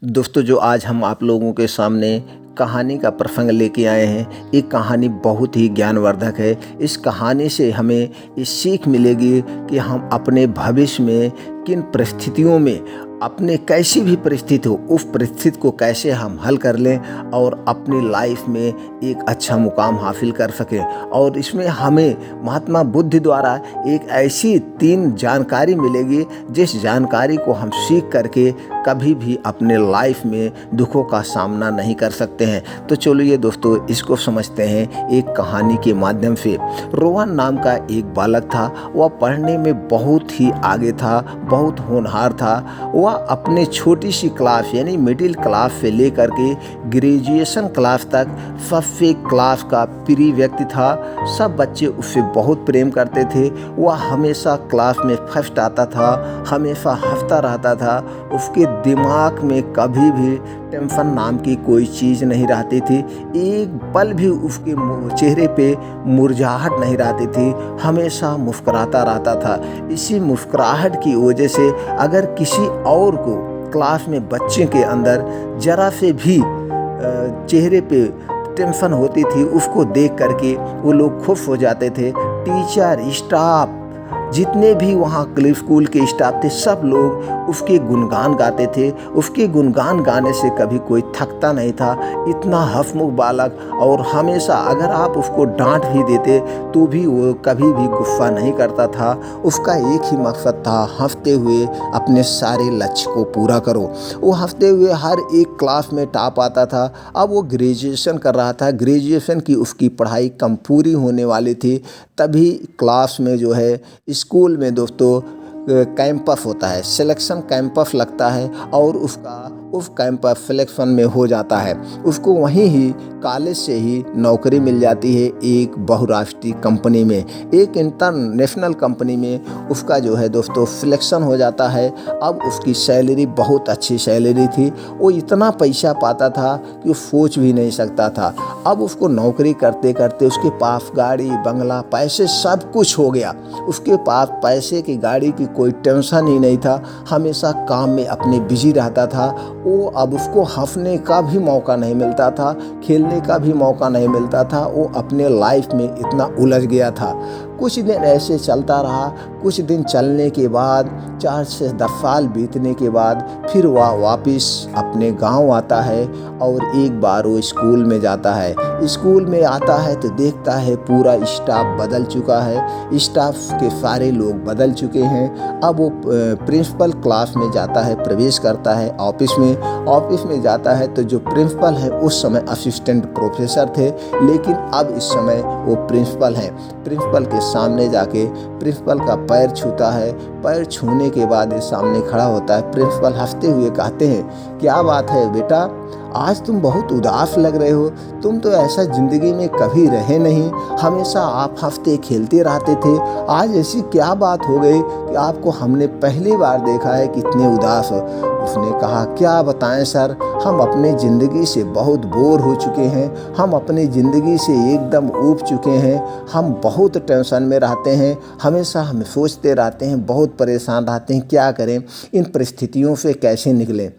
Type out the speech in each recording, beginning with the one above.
दोस्तों, जो आज हम आप लोगों के सामने कहानी का प्रसंग लेके आए हैं, ये कहानी बहुत ही ज्ञानवर्धक है। इस कहानी से हमें ये सीख मिलेगी कि हम अपने भविष्य में किन परिस्थितियों में, अपने कैसी भी परिस्थिति हो, उस परिस्थिति को कैसे हम हल कर लें और अपनी लाइफ में एक अच्छा मुकाम हासिल कर सकें। और इसमें हमें महात्मा बुद्ध द्वारा एक ऐसी 3 जानकारी मिलेगी जिस जानकारी को हम सीख करके कभी भी अपने लाइफ में दुखों का सामना नहीं कर सकते हैं। तो चलिए दोस्तों, इसको समझते हैं एक कहानी के माध्यम से। रोहन नाम का एक बालक था। वह पढ़ने में बहुत ही आगे था, बहुत होनहार था। वह अपने छोटी सी क्लास यानी मिडिल क्लास से लेकर के ग्रेजुएशन क्लास तक सबसे क्लास का प्रिय व्यक्ति था। सब बच्चे उससे बहुत प्रेम करते थे। वह हमेशा क्लास में फर्स्ट आता था, हमेशा हंसता रहता था। उसके दिमाग में कभी भी टेंशन नाम की कोई चीज़ नहीं रहती थी। एक पल भी उसके चेहरे पे मुरझाहट नहीं रहती थी, हमेशा मुस्कुराता रहता था। इसी मुस्कुराहट की वजह से अगर किसी और को क्लास में बच्चे के अंदर जरा से भी चेहरे पे टेंशन होती थी, उसको देख करके वो लोग खुश हो जाते थे। टीचर, स्टाफ, जितने भी वहाँ स्कूल के स्टाफ थे, सब लोग उसके गुणगान गाते थे। उसके गुणगान गाने से कभी कोई थकता नहीं था। इतना हंसमुख बालक, और हमेशा अगर आप उसको डांट भी देते तो भी वो कभी भी गुस्सा नहीं करता था। उसका एक ही मकसद था, हंसते हुए अपने सारे लक्ष्य को पूरा करो। वो हंसते हुए हर एक क्लास में टॉप आता था। अब वो ग्रेजुएशन कर रहा था। ग्रेजुएशन की उसकी पढ़ाई कम पूरी होने वाली थी। तभी क्लास में जो है, स्कूल में दोस्तों कैंपस होता है, सिलेक्शन कैंपस लगता है और उस कैंपस सिलेक्शन में हो जाता है। उसको वहीं ही कॉलेज से ही नौकरी मिल जाती है एक बहुराष्ट्रीय कंपनी में, एक इंटरनेशनल कंपनी में उसका जो है दोस्तों सिलेक्शन हो जाता है। अब उसकी सैलरी बहुत अच्छी सैलरी थी। वो इतना पैसा पाता था कि वो सोच भी नहीं सकता था। अब उसको नौकरी करते करते उसके पास गाड़ी, बंगला, पैसे सब कुछ हो गया। उसके पास पैसे की, गाड़ी की कोई टेंशन ही नहीं था। हमेशा काम में अपने बिजी रहता था। वो अब उसको हंसने का भी मौका नहीं मिलता था, खेलने का भी मौका नहीं मिलता था। वो अपने लाइफ में इतना उलझ गया था। कुछ दिन ऐसे चलता रहा। कुछ दिन चलने के बाद 4 से 10 साल बीतने के बाद फिर वह वापस अपने गांव आता है और एक बार वो स्कूल में जाता है। स्कूल में आता है तो देखता है पूरा स्टाफ बदल चुका है। स्टाफ के सारे लोग बदल चुके हैं। अब वो प्रिंसिपल क्लास में जाता है, प्रवेश करता है ऑफिस में। ऑफिस में जाता है तो जो प्रिंसिपल है उस समय असिस्टेंट प्रोफेसर थे, लेकिन अब इस समय वो प्रिंसिपल हैं। प्रिंसिपल के सामने जाके प्रिंसिपल का पैर छूता है। पैर छूने के बाद ये सामने खड़ा होता है। प्रिंसिपल हंसते हुए कहते हैं, क्या बात है बेटा, आज तुम बहुत उदास लग रहे हो। तुम तो ऐसा ज़िंदगी में कभी रहे नहीं, हमेशा आप हंसते खेलते रहते थे। आज ऐसी क्या बात हो गई कि आपको हमने पहली बार देखा है कि इतने उदास हो। उसने कहा, क्या बताएं सर, हम अपने ज़िंदगी से बहुत बोर हो चुके हैं। हम अपनी ज़िंदगी से एकदम ऊब चुके हैं। हम बहुत टेंशन में रहते हैं, हमेशा हम सोचते रहते हैं, बहुत परेशान रहते हैं। क्या करें, इन परिस्थितियों से कैसे निकलें।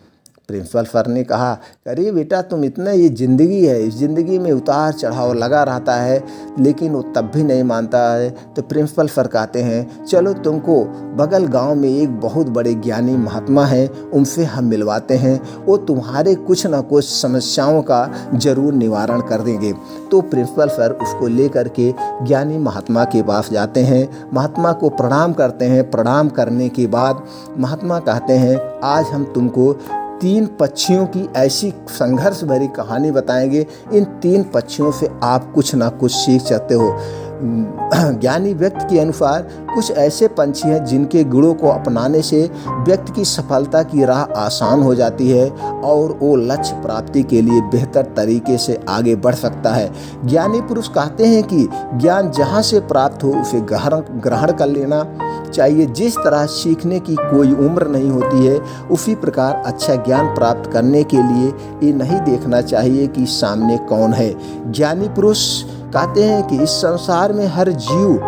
प्रिंसिपल सर ने कहा, अरे बेटा, तुम इतना, ये ज़िंदगी है, इस ज़िंदगी में उतार चढ़ाव लगा रहता है। लेकिन वो तब भी नहीं मानता है। तो प्रिंसिपल सर कहते हैं, चलो तुमको बगल गांव में एक बहुत बड़े ज्ञानी महात्मा हैं, उनसे हम मिलवाते हैं। वो तुम्हारे कुछ ना कुछ समस्याओं का ज़रूर निवारण कर देंगे। तो प्रिंसिपल सर उसको लेकर के ज्ञानी महात्मा के पास जाते हैं। महात्मा को प्रणाम करते हैं। प्रणाम करने के बाद महात्मा कहते हैं, आज हम तुमको 3 पक्षियों की ऐसी संघर्ष भरी कहानी बताएंगे। इन 3 पक्षियों से आप कुछ ना कुछ सीख सकते हो। ज्ञानी व्यक्ति के अनुसार कुछ ऐसे पंछी हैं जिनके गुणों को अपनाने से व्यक्ति की सफलता की राह आसान हो जाती है और वो लक्ष्य प्राप्ति के लिए बेहतर तरीके से आगे बढ़ सकता है। ज्ञानी पुरुष कहते हैं कि ज्ञान जहाँ से प्राप्त हो उसे ग्रहण कर लेना चाहिए। जिस तरह सीखने की कोई उम्र नहीं होती है, उसी प्रकार अच्छा ज्ञान प्राप्त करने के लिए ये नहीं देखना चाहिए कि सामने कौन है। ज्ञानी पुरुष कहते हैं कि इस संसार में हर जीव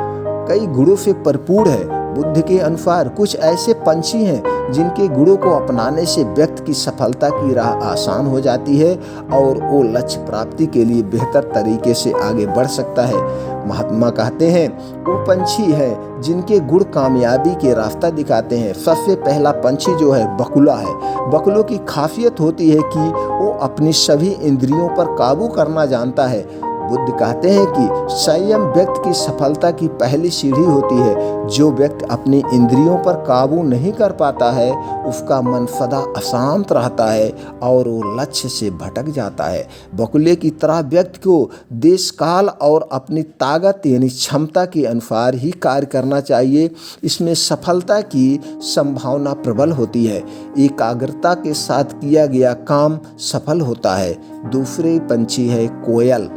कई गुणों से भरपूर है, बुद्ध के अनुसार कुछ ऐसे पंछी हैं जिनके गुणों को अपनाने से व्यक्ति की सफलता की राह आसान हो जाती है और वो लक्ष्य प्राप्ति के लिए बेहतर तरीके से आगे बढ़ सकता है। महात्मा कहते हैं वो पंछी है जिनके गुण कामयाबी के रास्ता दिखाते हैं। सबसे पहला पंछी जो है बकुला है। बकुलों की खासियत होती है कि वो अपनी सभी इंद्रियों पर काबू करना जानता है। बुद्ध कहते हैं कि संयम व्यक्ति की सफलता की पहली सीढ़ी होती है। जो व्यक्ति अपनी इंद्रियों पर काबू नहीं कर पाता है उसका मन सदा अशांत रहता है और वो लक्ष्य से भटक जाता है। बकुले की तरह व्यक्ति को देश काल और अपनी ताकत यानी क्षमता के अनुसार ही कार्य करना चाहिए। इसमें सफलता की संभावना प्रबल होती है। एकाग्रता के साथ किया गया काम सफल होता है। दूसरे पंछी है कोयल।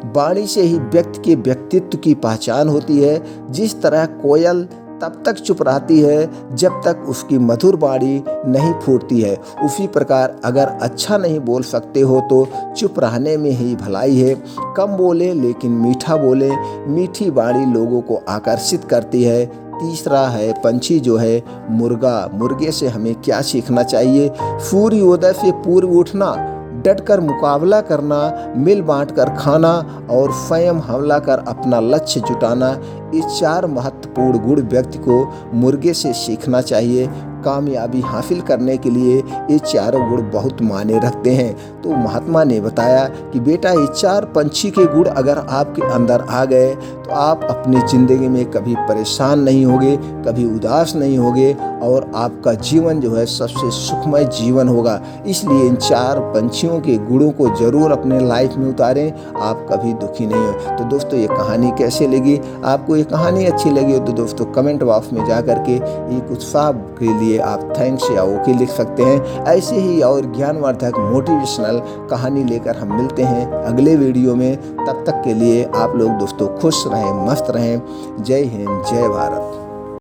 वाणी से ही व्यक्ति के व्यक्तित्व की पहचान होती है। जिस तरह कोयल तब तक चुप रहती है जब तक उसकी मधुर वाणी नहीं फूटती है, उसी प्रकार अगर अच्छा नहीं बोल सकते हो तो चुप रहने में ही भलाई है। कम बोले लेकिन मीठा बोले। मीठी वाणी लोगों को आकर्षित करती है। तीसरा है पंछी जो है मुर्गा। मुर्गे से हमें क्या सीखना चाहिए? सूर्योदय से पूर्व उठना, डटकर मुकाबला करना, मिल बांट कर खाना और स्वयं हमला कर अपना लक्ष्य जुटाना। ये 4 महत्वपूर्ण गुण व्यक्ति को मुर्गे से सीखना चाहिए। कामयाबी हासिल करने के लिए ये 4 गुण बहुत मायने रखते हैं। तो महात्मा ने बताया कि बेटा ये 4 पंछी के गुण अगर आपके अंदर आ गए तो आप अपनी ज़िंदगी में कभी परेशान नहीं होगे, कभी उदास नहीं होगे और आपका जीवन जो है सबसे सुखमय जीवन होगा। इसलिए इन 4 पंछियों के गुणों को ज़रूर अपने लाइफ में उतारें, आप कभी दुखी नहीं हो। तो दोस्तों ये कहानी कैसे लगी? आपको ये कहानी अच्छी लगी हो तो दोस्तों कमेंट बॉक्स में जा करके एक उत्साह के लिए आप थैंक्स या ओके लिख सकते हैं। ऐसे ही और ज्ञानवर्धक मोटिवेशनल कहानी लेकर हम मिलते हैं अगले वीडियो में। तब तक के लिए आप लोग दोस्तों खुश रहें, मस्त रहें। जय हिंद, जय भारत।